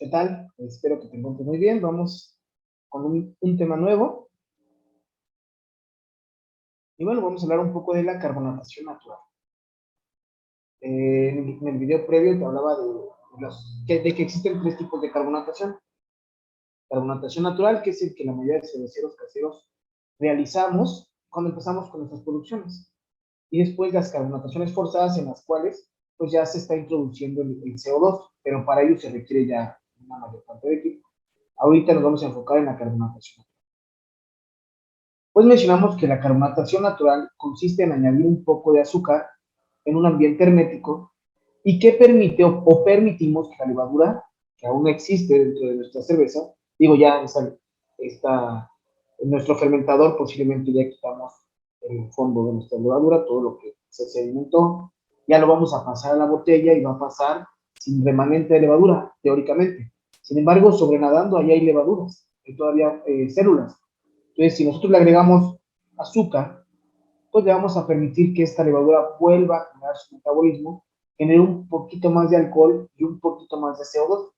tal? Espero que te encuentres muy bien. Vamos con un tema nuevo. Y bueno, vamos a hablar un poco de la carbonatación natural. En el video previo te hablaba de que existen tres tipos de carbonatación. Carbonatación natural, que es el que la mayoría de cerveceros caseros realizamos cuando empezamos con nuestras producciones. Y después las carbonataciones forzadas, en las cuales pues ya se está introduciendo el CO2, pero para ello se requiere ya una mayor cantidad de equipo. Ahorita nos vamos a enfocar en la carbonatación. Pues mencionamos que la carbonatación natural consiste en añadir un poco de azúcar en un ambiente hermético y que permite o permitimos que la levadura, que aún no existe dentro de nuestra cerveza, digo ya está en nuestro fermentador, posiblemente ya quitamos el fondo de nuestra levadura, todo lo que se sedimentó, ya lo vamos a pasar a la botella y va a pasar sin remanente de levadura, teóricamente. Sin embargo, sobrenadando, ahí hay levaduras, hay todavía células. Entonces, si nosotros le agregamos azúcar, pues le vamos a permitir que esta levadura vuelva a generar su metabolismo, genere un poquito más de alcohol y un poquito más de CO2.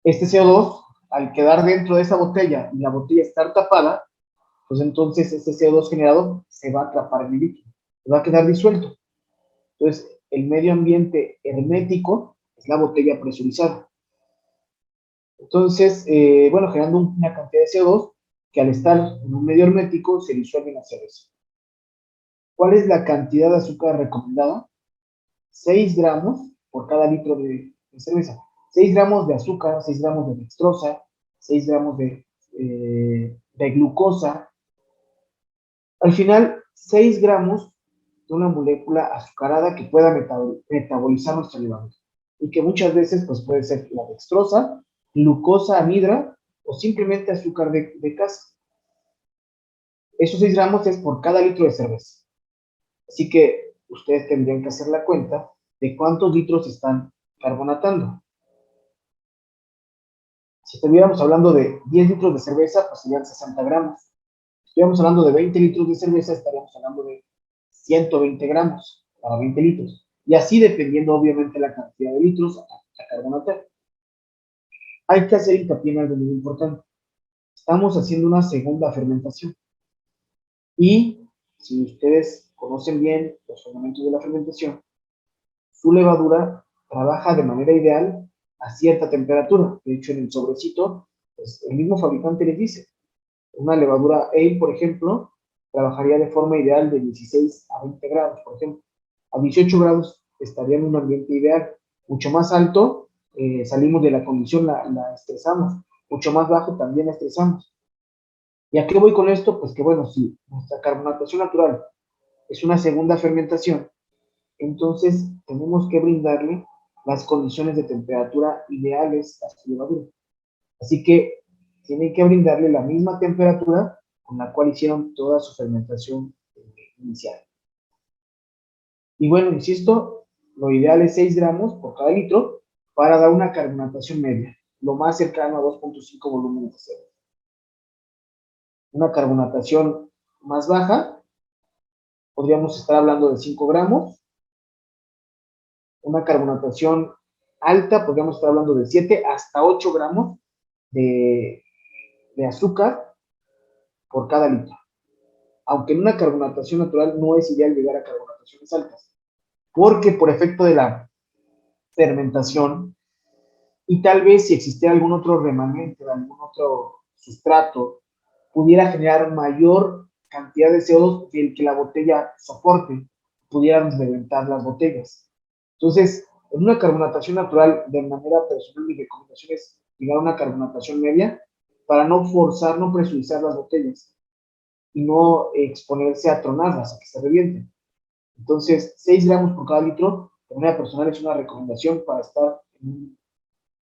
Este CO2, al quedar dentro de esa botella y la botella estar tapada, pues entonces este CO2 generado se va a atrapar en el líquido, va a quedar disuelto. Entonces, el medio ambiente hermético es la botella presurizada. Entonces, bueno, generando una cantidad de CO2 que al estar en un medio hermético se disuelve en la cerveza. ¿Cuál es la cantidad de azúcar recomendada? 6 gramos por cada litro de cerveza. 6 gramos de azúcar, 6 gramos de dextrosa, 6 gramos de glucosa. Al final, 6 gramos de una molécula azucarada que pueda metabolizar nuestra levadura y que muchas veces pues, puede ser la dextrosa, glucosa anhidra o simplemente azúcar de casa. Esos 6 gramos es por cada litro de cerveza. Así que ustedes tendrían que hacer la cuenta de cuántos litros están carbonatando. Si estuviéramos hablando de 10 litros de cerveza, pues serían 60 gramos. Si estuviéramos hablando de 20 litros de cerveza, estaríamos hablando de 120 gramos para 20 litros. Y así dependiendo, obviamente, la cantidad de litros a carbonatar. Hay que hacer hincapié en algo muy importante. Estamos haciendo una segunda fermentación. Y si ustedes conocen bien los fundamentos de la fermentación, su levadura trabaja de manera ideal a cierta temperatura. De hecho, en el sobrecito, pues, el mismo fabricante les dice, una levadura Ale, por ejemplo, trabajaría de forma ideal de 16 a 20 grados, por ejemplo. A 18 grados estaría en un ambiente ideal. Mucho más alto, salimos de la condición, la estresamos. Mucho más bajo, también la estresamos. ¿Y a qué voy con esto? Pues que, bueno, si nuestra carbonatación natural es una segunda fermentación, entonces tenemos que brindarle las condiciones de temperatura ideales a su levadura. Así que tienen que brindarle la misma temperatura con la cual hicieron toda su fermentación inicial. Y bueno, insisto, lo ideal es 6 gramos por cada litro para dar una carbonatación media, lo más cercano a 2.5 volúmenes de cerveza. Una carbonatación más baja, podríamos estar hablando de 5 gramos. Una carbonatación alta, podríamos estar hablando de 7 hasta 8 gramos de azúcar por cada litro. Aunque en una carbonatación natural no es ideal llegar a carbonataciones altas, porque por efecto de la fermentación, y tal vez si existiera algún otro remanente, algún otro sustrato, pudiera generar mayor cantidad de CO2 que el que la botella soporte, pudieran reventar las botellas. Entonces, en una carbonatación natural, de manera personal, mi recomendación es llegar a una carbonatación media para no forzar, no presurizar las botellas y no exponerse a tronarlas, a que se revienten. Entonces, 6 gramos por cada litro, de manera personal, es una recomendación para estar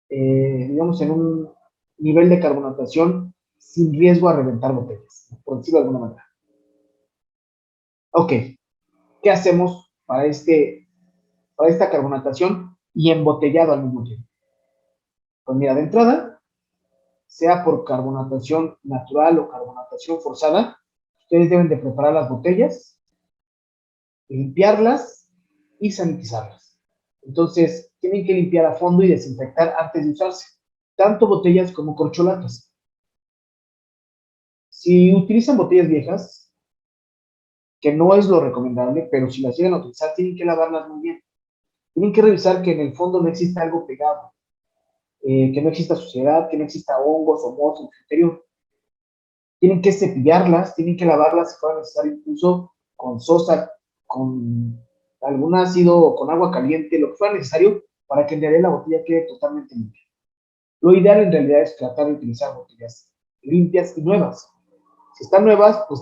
digamos, en un nivel de carbonatación sin riesgo a reventar botellas, por decirlo de alguna manera. Ok, ¿qué hacemos para esta carbonatación y embotellado al mismo tiempo? Pues mira, de entrada, sea por carbonatación natural o carbonatación forzada, ustedes deben de preparar las botellas, limpiarlas y sanitizarlas. Entonces, tienen que limpiar a fondo y desinfectar antes de usarse, tanto botellas como corcholatas. Si utilizan botellas viejas, que no es lo recomendable, pero si las llegan a utilizar, tienen que lavarlas muy bien. Tienen que revisar que en el fondo no exista algo pegado, que no exista suciedad, que no exista hongos o mohos en su interior. Tienen que cepillarlas, tienen que lavarlas si fuera necesario, incluso con sosa, con algún ácido o con agua caliente, lo que fuera necesario para que en realidad la botella quede totalmente limpia. Lo ideal en realidad es tratar de utilizar botellas limpias y nuevas. Si están nuevas, pues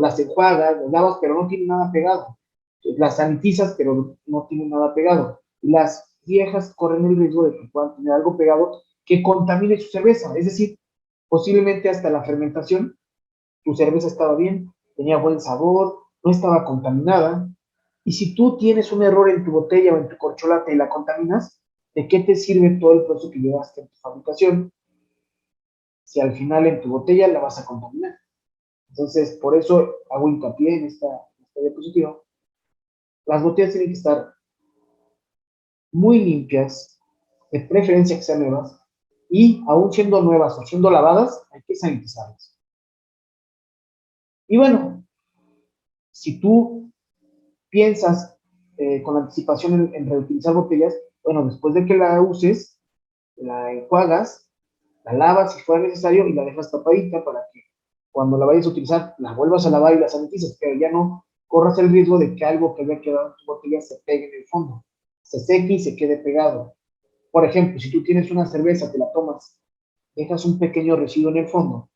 las enjuagas, las lavas, pero no tienen nada pegado. Las sanitizas, pero no tienen nada pegado. Las viejas corren el riesgo de que puedan tener algo pegado que contamine su cerveza. Es decir, posiblemente hasta la fermentación, tu cerveza estaba bien, tenía buen sabor, no estaba contaminada. Y si tú tienes un error en tu botella o en tu corcholata y la contaminas, ¿de qué te sirve todo el proceso que llevaste en tu fabricación si al final en tu botella la vas a contaminar? Entonces, por eso hago hincapié en esta diapositiva. Las botellas tienen que estar muy limpias, de preferencia que sean nuevas, y aún siendo nuevas o siendo lavadas, hay que sanitizarlas. Y bueno, si tú piensas con anticipación en reutilizar botellas, bueno, después de que la uses, la enjuagas, la lavas si fuera necesario y la dejas tapadita para que cuando la vayas a utilizar, la vuelvas a lavar y la sanitices, pero ya no corras el riesgo de que algo que había quedado en tu botella se pegue en el fondo, se seque y se quede pegado. Por ejemplo, si tú tienes una cerveza, te la tomas, dejas un pequeño residuo en el fondo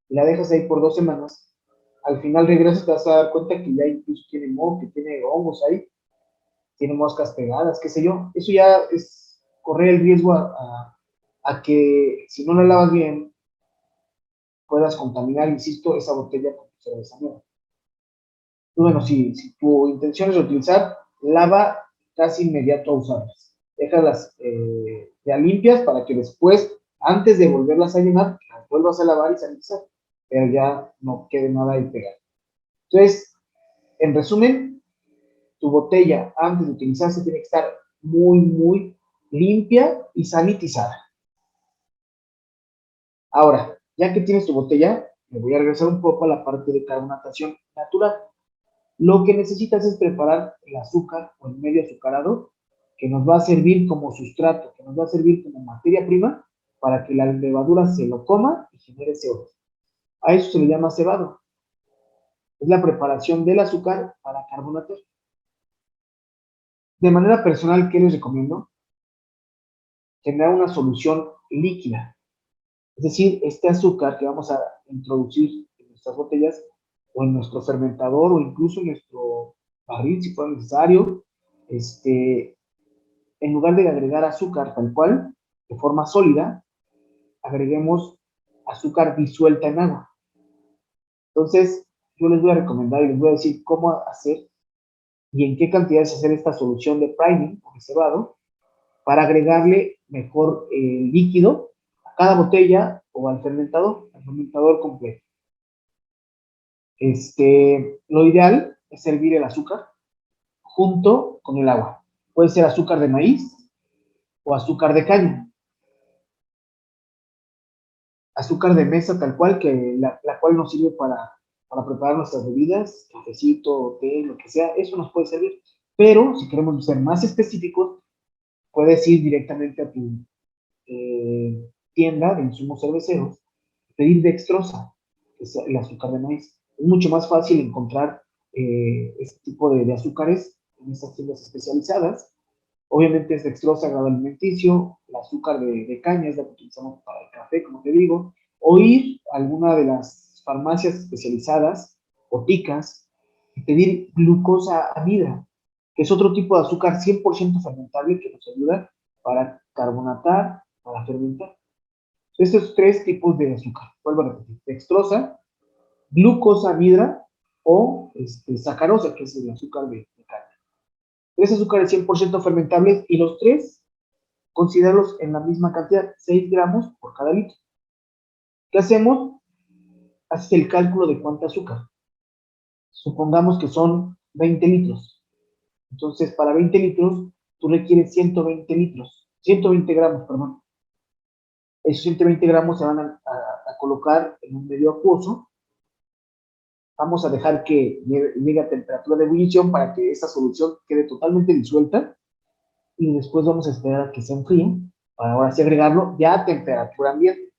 y la dejas ahí por 2 semanas, al final regresas y te vas a dar cuenta que ya incluso tiene moho, que tiene hongos ahí, tiene moscas pegadas, qué sé yo. Eso ya es correr el riesgo a que si no la lavas bien, puedas contaminar, insisto, esa botella con tu cerveza nueva. Bueno, si tu intención es utilizar, lava casi inmediato a usarlas. Déjalas ya limpias para que después, antes de volverlas a llenar, las vuelvas a lavar y sanitizar, pero ya no quede nada ahí pegado. Entonces, en resumen, tu botella antes de utilizarse tiene que estar muy, muy limpia y sanitizada. Ahora, ya que tienes tu botella, me voy a regresar un poco a la parte de carbonatación natural. Lo que necesitas es preparar el azúcar o el medio azucarado que nos va a servir como sustrato, que nos va a servir como materia prima para que la levadura se lo coma y genere CO2. A eso se le llama cebado. Es la preparación del azúcar para carbonatar. De manera personal, ¿qué les recomiendo? Generar una solución líquida. Es decir, este azúcar que vamos a introducir en nuestras botellas o en nuestro fermentador o incluso en nuestro barril, si fuera necesario, en lugar de agregar azúcar tal cual, de forma sólida, agreguemos azúcar disuelta en agua. Entonces, yo les voy a recomendar y les voy a decir cómo hacer y en qué cantidades hacer esta solución de priming o de cebado para agregarle mejor líquido a cada botella o al fermentador completo. Lo ideal es servir el azúcar junto con el agua. Puede ser azúcar de maíz o azúcar de caña. Azúcar de mesa tal cual, que la cual nos sirve para preparar nuestras bebidas, cafecito, té, lo que sea, eso nos puede servir. Pero si queremos ser más específicos, puedes ir directamente a tu tienda de insumos cerveceros, pedir dextrosa, que es el azúcar de maíz. Es mucho más fácil encontrar este tipo de azúcares en estas tiendas especializadas. Obviamente es dextrosa, grado alimenticio, el azúcar de caña es la que utilizamos para el café, como te digo, o ir a alguna de las farmacias especializadas o ticas y pedir glucosa amida, que es otro tipo de azúcar 100% fermentable que nos ayuda para carbonatar, para fermentar. Estos tres tipos de azúcar, vuelvo a repetir, dextrosa, glucosa amida o sacarosa, que es el azúcar de caña. Tres azúcares 100% fermentables y los tres considerarlos en la misma cantidad, 6 gramos por cada litro. ¿Qué hacemos? Haces el cálculo de cuánta azúcar. Supongamos que son 20 litros. Entonces, para 20 litros, tú requieres 120 litros, 120 gramos, perdón. Esos 120 gramos se van a colocar en un medio acuoso. Vamos a dejar que llegue a temperatura de ebullición para que esta solución quede totalmente disuelta y después vamos a esperar a que se enfríe para ahora sí agregarlo ya a temperatura ambiente.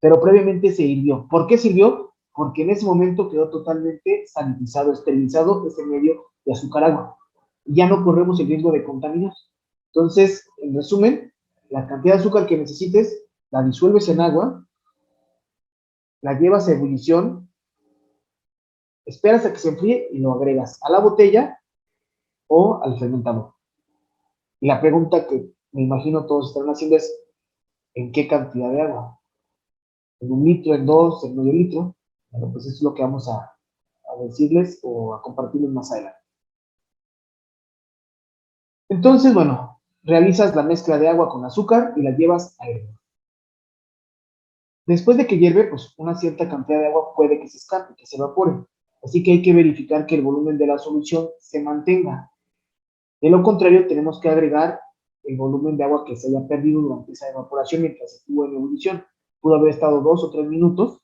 Pero previamente se hirvió. ¿Por qué se hirvió? Porque en ese momento quedó totalmente sanitizado, esterilizado ese medio de azúcar agua. Y ya no corremos el riesgo de contaminar. Entonces, en resumen, la cantidad de azúcar que necesites la disuelves en agua, la llevas a ebullición, esperas a que se enfríe y lo agregas a la botella o al fermentador. Y la pregunta que me imagino todos estarán haciendo es, ¿en qué cantidad de agua? ¿En un litro, en dos, en medio litro? Bueno, pues eso es lo que vamos a decirles o a compartirles más adelante. Entonces, bueno, realizas la mezcla de agua con azúcar y la llevas a hervir. Después de que hierve, pues una cierta cantidad de agua puede que se escape, que se evapore. Así que hay que verificar que el volumen de la solución se mantenga. De lo contrario, tenemos que agregar el volumen de agua que se haya perdido durante esa evaporación mientras estuvo en ebullición. Pudo haber estado 2 o 3 minutos,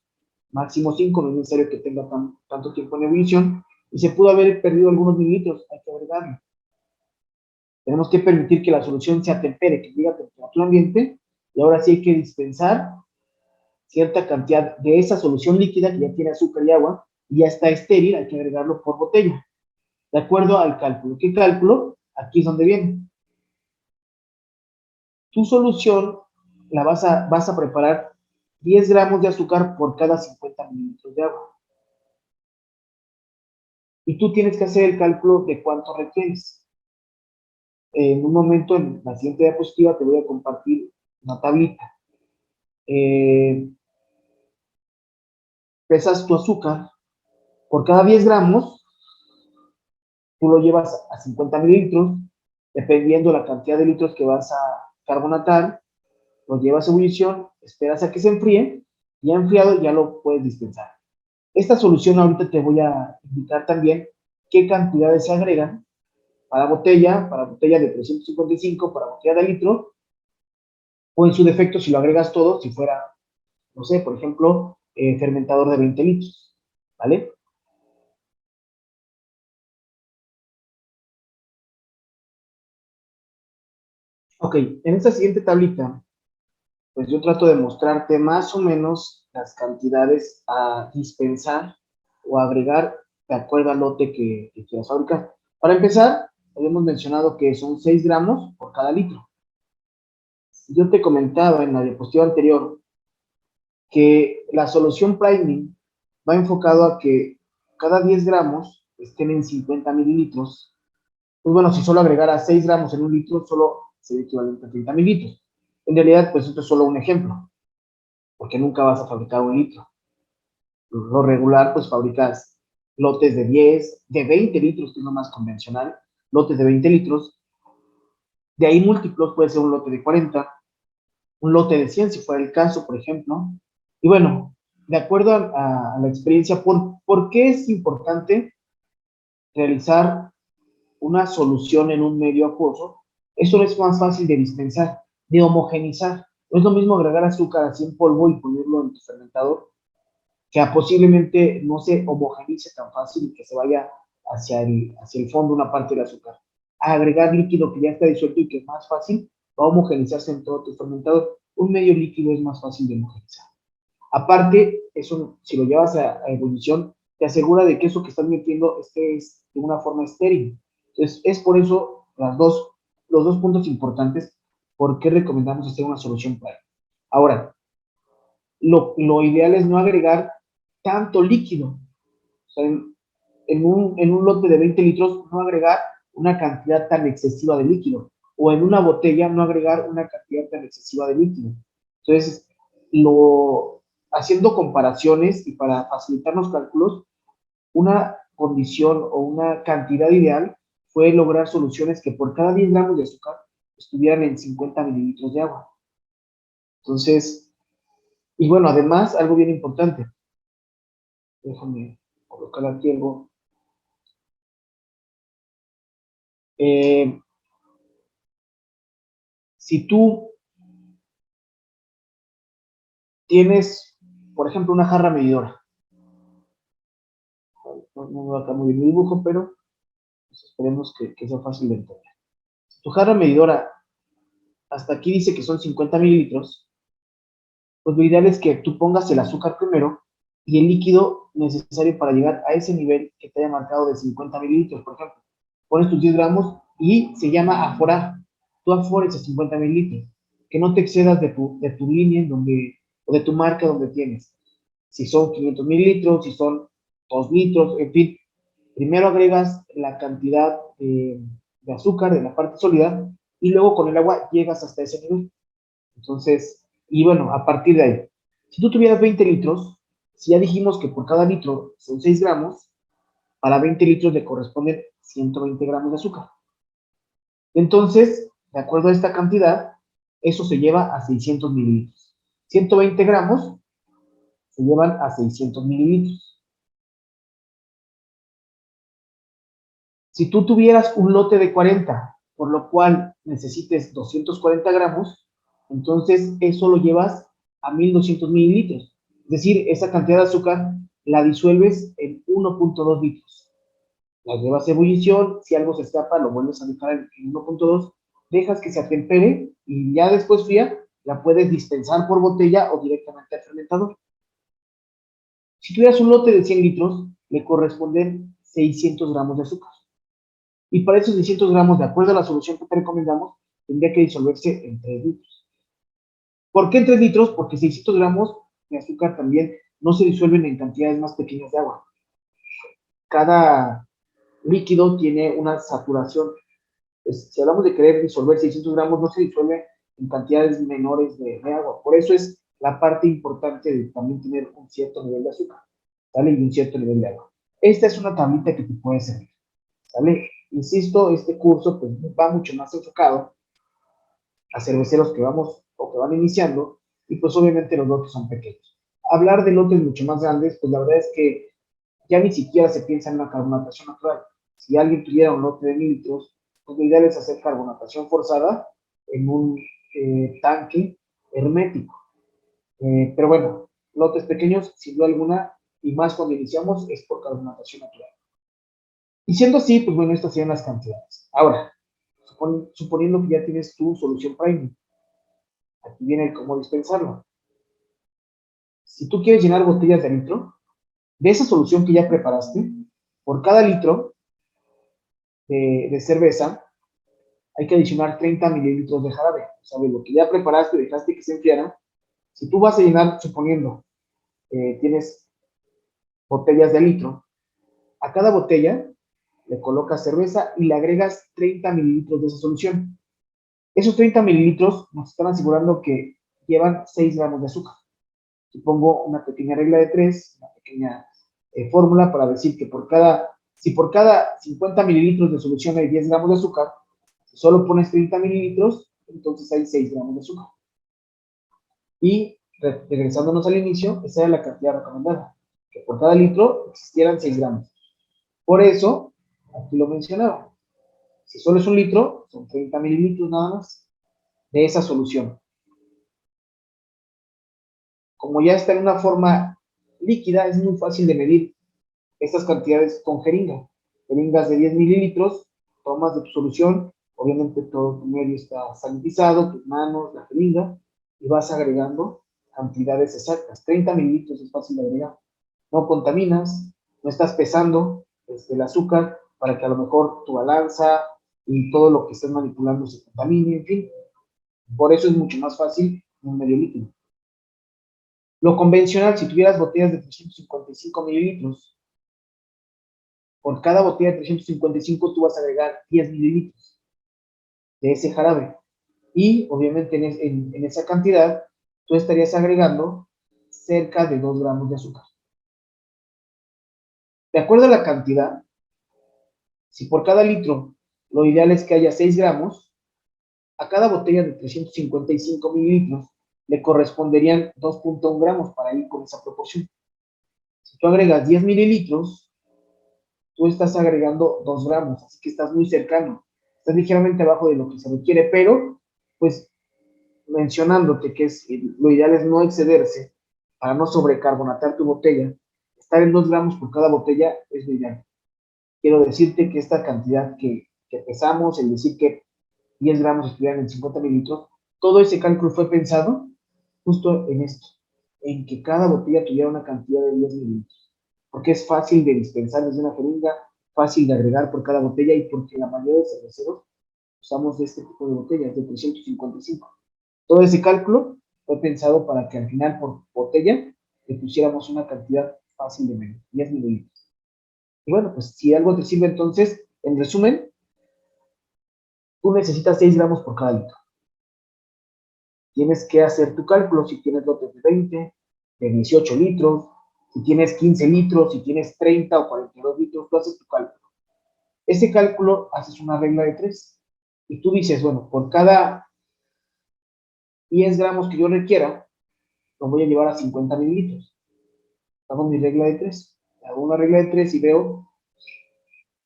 máximo 5, no es necesario que tenga tanto tiempo en ebullición, y se pudo haber perdido algunos mililitros, hay que agregarlo. Tenemos que permitir que la solución se atempere, que llegue a temperatura ambiente, y ahora sí hay que dispensar cierta cantidad de esa solución líquida que ya tiene azúcar y agua, y ya está estéril, hay que agregarlo por botella, de acuerdo al cálculo. ¿Qué cálculo? Aquí es donde viene. Tu solución la vas a preparar 10 gramos de azúcar por cada 50 mililitros de agua. Y tú tienes que hacer el cálculo de cuánto requieres. En un momento, en la siguiente diapositiva, te voy a compartir una tablita. Pesas tu azúcar. Por cada 10 gramos, tú lo llevas a 50 mililitros, dependiendo la cantidad de litros que vas a carbonatar, lo llevas a ebullición, esperas a que se enfríe, y ya enfriado ya lo puedes dispensar. Esta solución ahorita te voy a indicar también qué cantidades se agregan para botella de 355, para botella de litro, o en su defecto si lo agregas todo, si fuera, no sé, por ejemplo, fermentador de 20 litros, ¿vale? Ok, en esta siguiente tablita, pues yo trato de mostrarte más o menos las cantidades a dispensar o agregar de acuerdo al lote que quieras fabricar. Para empezar, habíamos mencionado que son 6 gramos por cada litro. Yo te comentaba en la diapositiva anterior que la solución priming va enfocado a que cada 10 gramos estén en 50 mililitros. Pues bueno, si solo agregara 6 gramos en un litro, solo sería equivalente a 30 mililitros. En realidad, pues esto es solo un ejemplo, porque nunca vas a fabricar un litro. Lo regular, pues fabricas lotes de 10, de 20 litros, que es lo más convencional, lotes de 20 litros. De ahí múltiplos, puede ser un lote de 40, un lote de 100, si fuera el caso, por ejemplo. Y bueno, de acuerdo a la experiencia, ¿por qué es importante realizar una solución en un medio acuoso? Eso es más fácil de dispensar, de homogenizar. No es lo mismo agregar azúcar así en polvo y ponerlo en tu fermentador, que posiblemente no se homogenice tan fácil y que se vaya hacia el fondo una parte del azúcar. A agregar líquido que ya está disuelto y que es más fácil, va a homogenizarse en todo tu fermentador. Un medio líquido es más fácil de homogenizar. Aparte, eso, si lo llevas a ebullición, te asegura de que eso que estás metiendo esté de una forma estéril. Entonces, es por eso los dos puntos importantes por qué recomendamos hacer una solución para. Ahora, lo ideal es no agregar tanto líquido. O sea, en un lote de 20 litros, no agregar una cantidad tan excesiva de líquido. O en una botella, no agregar una cantidad tan excesiva de líquido. Entonces, haciendo comparaciones y para facilitar los cálculos, una condición o una cantidad ideal fue lograr soluciones que por cada 10 gramos de azúcar estuvieran en 50 mililitros de agua. Entonces, y bueno, además, algo bien importante, déjame colocar aquí algo. Eh, Si tú tienes, por ejemplo, una jarra medidora, no me va acá muy bien el dibujo, pero pues esperemos que sea fácil de entender. Tu jarra medidora, hasta aquí dice que son 50 mililitros, pues lo ideal es que tú pongas el azúcar primero y el líquido necesario para llegar a ese nivel que te haya marcado de 50 mililitros, por ejemplo. Pones tus 10 gramos y se llama aforar. Tú afores a 50 mililitros. Que no te excedas de tu línea en donde, o de tu marca donde tienes. Si son 500 mililitros, si son 2 litros, en fin. Primero agregas la cantidad de azúcar de la parte sólida y luego con el agua llegas hasta ese nivel. Entonces, y bueno, a partir de ahí, si tú tuvieras 20 litros, si ya dijimos que por cada litro son 6 gramos, para 20 litros le corresponden 120 gramos de azúcar. Entonces, de acuerdo a esta cantidad, eso se lleva a 600 mililitros. 120 gramos se llevan a 600 mililitros. Si tú tuvieras un lote de 40, por lo cual necesites 240 gramos, entonces eso lo llevas a 1200 mililitros. Es decir, esa cantidad de azúcar la disuelves en 1.2 litros. La llevas a ebullición, si algo se escapa, lo vuelves a dejar en 1.2, dejas que se atempere y ya después fría, la puedes dispensar por botella o directamente al fermentador. Si tuvieras un lote de 100 litros, le corresponden 600 gramos de azúcar. Y para esos 600 gramos, de acuerdo a la solución que te recomendamos, tendría que disolverse en 3 litros. ¿Por qué en 3 litros? Porque 600 gramos de azúcar también no se disuelven en cantidades más pequeñas de agua. Cada líquido tiene una saturación. Pues, si hablamos de querer disolver 600 gramos, no se disuelve en cantidades menores de agua. Por eso es la parte importante de también tener un cierto nivel de azúcar, ¿sale? Y un cierto nivel de agua. Esta es una tablita que te puede servir, ¿sale? Insisto, este curso pues, va mucho más enfocado a cerveceros que vamos o que van iniciando y pues obviamente los lotes son pequeños. Hablar de lotes mucho más grandes, pues la verdad es que ya ni siquiera se piensa en una carbonatación natural. Si alguien tuviera un lote de 1000 litros, pues lo ideal es hacer carbonatación forzada en un tanque hermético. Pero bueno, lotes pequeños, sin duda alguna, y más cuando iniciamos, es por carbonatación natural. Y siendo así, pues bueno, estas serían las cantidades. Ahora, suponiendo que ya tienes tu solución Prime, aquí viene el cómo dispensarlo. Si tú quieres llenar botellas de litro, de esa solución que ya preparaste, por cada litro de cerveza, hay que adicionar 30 mililitros de jarabe. O sea, de lo que ya preparaste, dejaste que se enfriara. Si tú vas a llenar, suponiendo, tienes botellas de litro, a cada botella le colocas cerveza y le agregas 30 mililitros de esa solución. Esos 30 mililitros nos están asegurando que llevan 6 gramos de azúcar. Supongo una pequeña regla de 3, una pequeña fórmula para decir que si por cada 50 mililitros de solución hay 10 gramos de azúcar, si solo pones 30 mililitros, entonces hay 6 gramos de azúcar. Y regresándonos al inicio, esa era la cantidad recomendada, que por cada litro existieran 6 gramos. Por eso, aquí lo mencionaba, si solo es un litro, son 30 mililitros nada más de esa solución. Como ya está en una forma líquida, es muy fácil de medir estas cantidades con jeringa. Jeringas de 10 mililitros, tomas de tu solución, obviamente todo tu medio está sanitizado, tus manos, la jeringa, y vas agregando cantidades exactas. 30 mililitros es fácil de agregar. No contaminas, no estás pesando el azúcar para que a lo mejor tu balanza y todo lo que estés manipulando se contamine, en fin. Por eso es mucho más fácil un medio líquido. Lo convencional, si tuvieras botellas de 355 mililitros, por cada botella de 355 tú vas a agregar 10 mililitros de ese jarabe. Y obviamente en esa cantidad tú estarías agregando cerca de 2 gramos de azúcar. De acuerdo a la cantidad, si por cada litro lo ideal es que haya 6 gramos, a cada botella de 355 mililitros le corresponderían 2.1 gramos para ir con esa proporción. Si tú agregas 10 mililitros, tú estás agregando 2 gramos, así que estás muy cercano. Estás ligeramente abajo de lo que se requiere, pero pues mencionándote que lo ideal es no excederse para no sobrecarbonatar tu botella. Estar en 2 gramos por cada botella es lo ideal. Quiero decirte que esta cantidad que pesamos, el decir que 10 gramos estuvieran en 50 mililitros, todo ese cálculo fue pensado justo en esto, en que cada botella tuviera una cantidad de 10 mililitros, porque es fácil de dispensar desde una jeringa, fácil de agregar por cada botella y porque la mayoría de cerveceros usamos de este tipo de botellas, de 355. Todo ese cálculo fue pensado para que al final por botella le pusiéramos una cantidad fácil de menos, 10 mililitros. Y bueno, pues si algo te sirve entonces, en resumen, tú necesitas 6 gramos por cada litro. Tienes que hacer tu cálculo si tienes lotes de 20, de 18 litros, si tienes 15 litros, si tienes 30 o 42 litros, tú haces tu cálculo. Ese cálculo haces una regla de 3 y tú dices, bueno, por cada 10 gramos que yo requiera, lo voy a llevar a 50 mililitros. Hago mi regla de 3. Hago una regla de 3 y veo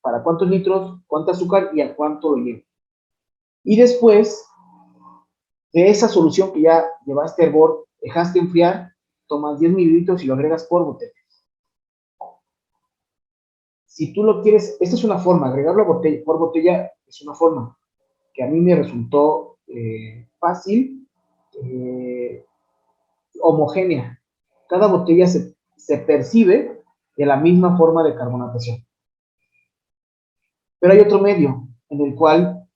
para cuántos litros, cuánto azúcar y a cuánto lo llevo. Y después de esa solución que ya llevaste a hervor, dejaste enfriar, tomas 10 mililitros y lo agregas por botella. Si tú lo quieres, esta es una forma, agregarlo a botella, por botella es una forma que a mí me resultó fácil, eh, homogénea. Cada botella se percibe de la misma forma de carbonatación. Pero hay otro medio en el cual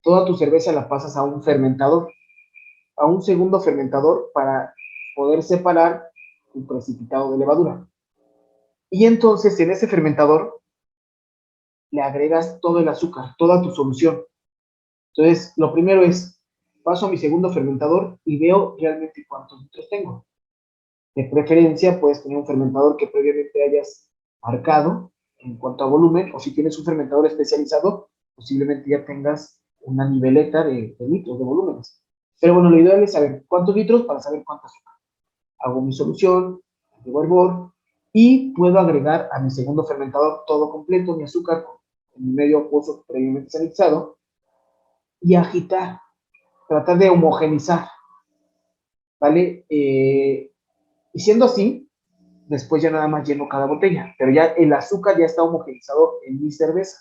toda tu cerveza la pasas a un fermentador, a un segundo fermentador para poder separar tu precipitado de levadura. Y entonces en ese fermentador le agregas todo el azúcar, toda tu solución. Entonces, lo primero es, paso a mi segundo fermentador y veo realmente cuántos litros tengo. De preferencia, puedes tener un fermentador que previamente hayas marcado en cuanto a volumen, o si tienes un fermentador especializado, posiblemente ya tengas una niveleta de litros, de volúmenes. Pero bueno, lo ideal es saber cuántos litros para saber cuánto azúcar. Hago mi solución, llevo hervor y puedo agregar a mi segundo fermentador todo completo, mi azúcar en mi medio pozo previamente sanitizado y agitar, tratar de homogenizar, ¿vale? Y siendo así, después ya nada más lleno cada botella, pero ya el azúcar ya está homogenizado en mi cerveza.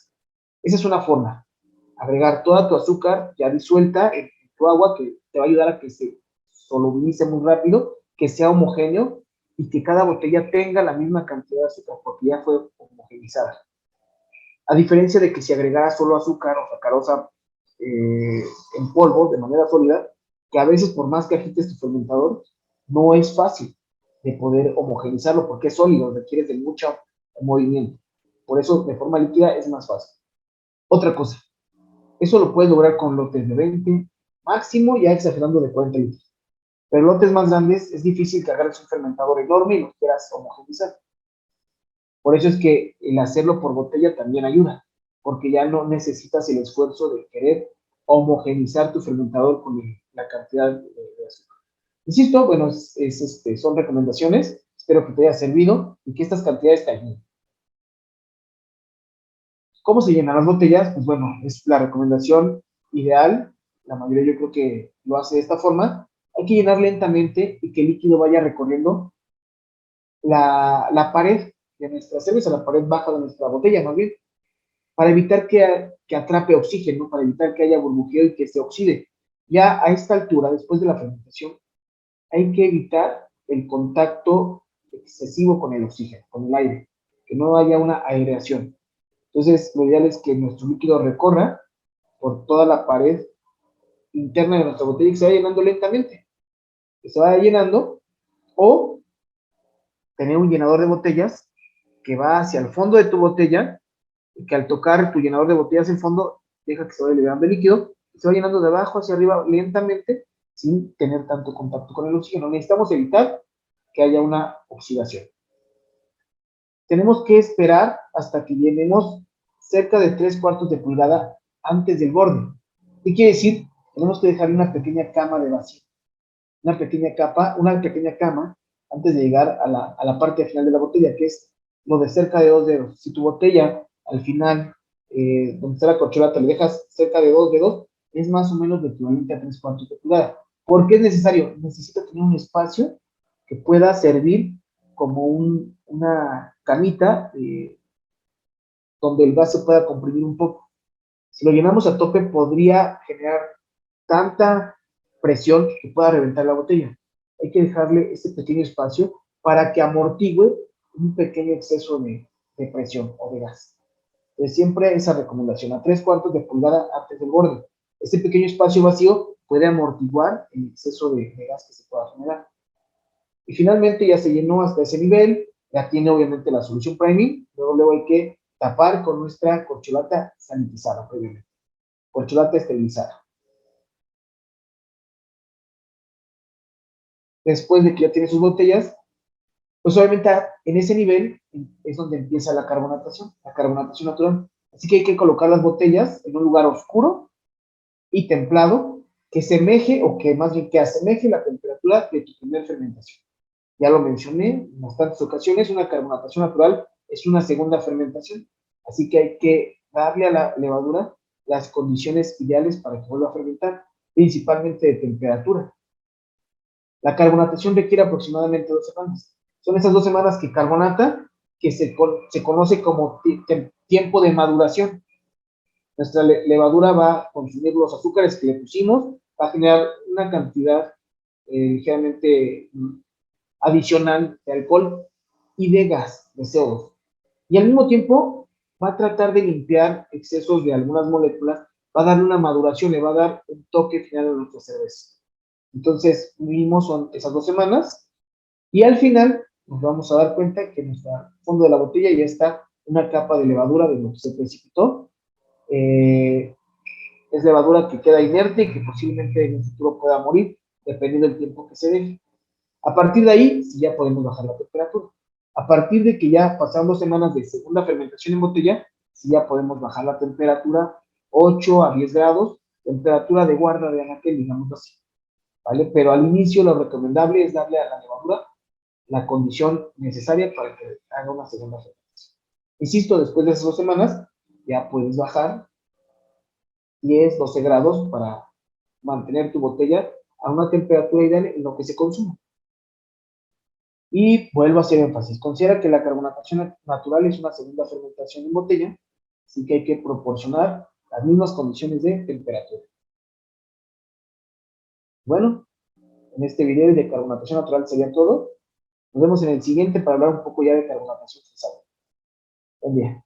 Esa es una forma, agregar toda tu azúcar ya disuelta en tu agua, que te va a ayudar a que se solubilice muy rápido, que sea homogéneo y que cada botella tenga la misma cantidad de azúcar, porque ya fue homogenizada. A diferencia de que si agregaras solo azúcar o sacarosa en polvo de manera sólida, que a veces por más que agites tu fermentador, no es fácil de poder homogenizarlo porque es sólido, requiere de mucho movimiento. Por eso de forma líquida es más fácil. Otra cosa, eso lo puedes lograr con lotes de 20, máximo ya exagerando de 40 litros. Pero lotes más grandes es difícil que agarres un fermentador enorme y lo quieras homogenizar. Por eso es que el hacerlo por botella también ayuda, porque ya no necesitas el esfuerzo de querer homogenizar tu fermentador con la cantidad de azúcar. Insisto, bueno, son recomendaciones, espero que te haya servido y que estas cantidades te ayuden. ¿Cómo se llenan las botellas? Pues bueno, es la recomendación ideal, la mayoría yo creo que lo hace de esta forma. Hay que llenar lentamente y que el líquido vaya recorriendo la pared de nuestra cerveza, la pared baja de nuestra botella, más bien, para evitar que atrape oxígeno, para evitar que haya burbujeo y que se oxide. Ya a esta altura, después de la fermentación, hay que evitar el contacto excesivo con el oxígeno, con el aire, que no haya una aireación. Entonces, lo ideal es que nuestro líquido recorra por toda la pared interna de nuestra botella y que se vaya llenando lentamente, que se vaya llenando, o tener un llenador de botellas que va hacia el fondo de tu botella y que al tocar tu llenador de botellas en fondo, deja que se vaya liberando el líquido y se va llenando de abajo hacia arriba lentamente sin tener tanto contacto con el oxígeno. Necesitamos evitar que haya una oxidación. Tenemos que esperar hasta que llenemos cerca de 3/4 de pulgada antes del borde. ¿Qué quiere decir? Tenemos que dejar una pequeña cama de vacío, una pequeña cama antes de llegar a la parte final de la botella, que es lo de cerca de 2 dedos. Si tu botella al final, donde está la corcholata, le dejas cerca de 2 dedos, es más o menos lo equivalente a 3/4 de pulgada. ¿Por qué es necesario? Necesito tener un espacio que pueda servir como una camita donde el gas se pueda comprimir un poco. Si lo llenamos a tope, podría generar tanta presión que pueda reventar la botella. Hay que dejarle este pequeño espacio para que amortigue un pequeño exceso de presión o de gas. Entonces, siempre esa recomendación, a 3/4 de pulgada antes del borde. Este pequeño espacio vacío puede amortiguar el exceso de gas que se pueda generar. Y finalmente ya se llenó hasta ese nivel, ya tiene obviamente la solución priming, luego hay que tapar con nuestra corcholata sanitizada previamente, corcholata esterilizada. Después de que ya tiene sus botellas, pues obviamente en ese nivel es donde empieza la carbonatación natural. Así que hay que colocar las botellas en un lugar oscuro y templado que semeje, o que más bien que asemeje la temperatura de tu primera fermentación. Ya lo mencioné en bastantes ocasiones, una carbonatación natural es una segunda fermentación, así que hay que darle a la levadura las condiciones ideales para que vuelva a fermentar, principalmente de temperatura. La carbonatación requiere aproximadamente 2 semanas. Son esas 2 semanas que carbonata, que se conoce como tiempo de maduración. Nuestra levadura va a consumir los azúcares que le pusimos, va a generar una cantidad ligeramente adicional de alcohol y de gas, de CO2. Y al mismo tiempo va a tratar de limpiar excesos de algunas moléculas, va a darle una maduración, le va a dar un toque final a nuestra cerveza. Entonces, mínimo son esas 2 semanas y al final nos vamos a dar cuenta que en nuestro fondo de la botella ya está una capa de levadura de lo que se precipitó. Es levadura que queda inerte y que posiblemente en el futuro pueda morir, dependiendo del tiempo que se deje. A partir de ahí, sí ya podemos bajar la temperatura. A partir de que ya pasaron 2 semanas de segunda fermentación en botella, sí ya podemos bajar la temperatura 8 a 10 grados, temperatura de guarda de anaquel, digamos así. ¿Vale? Pero al inicio lo recomendable es darle a la levadura la condición necesaria para que haga una segunda fermentación. Insisto, después de esas 2 semanas, ya puedes bajar 10, 12 grados para mantener tu botella a una temperatura ideal en lo que se consume. Y vuelvo a hacer énfasis, considera que la carbonatación natural es una segunda fermentación en botella, así que hay que proporcionar las mismas condiciones de temperatura. Bueno, en este video de carbonatación natural sería todo. Nos vemos en el siguiente para hablar un poco ya de carbonatación forzada. Buen día.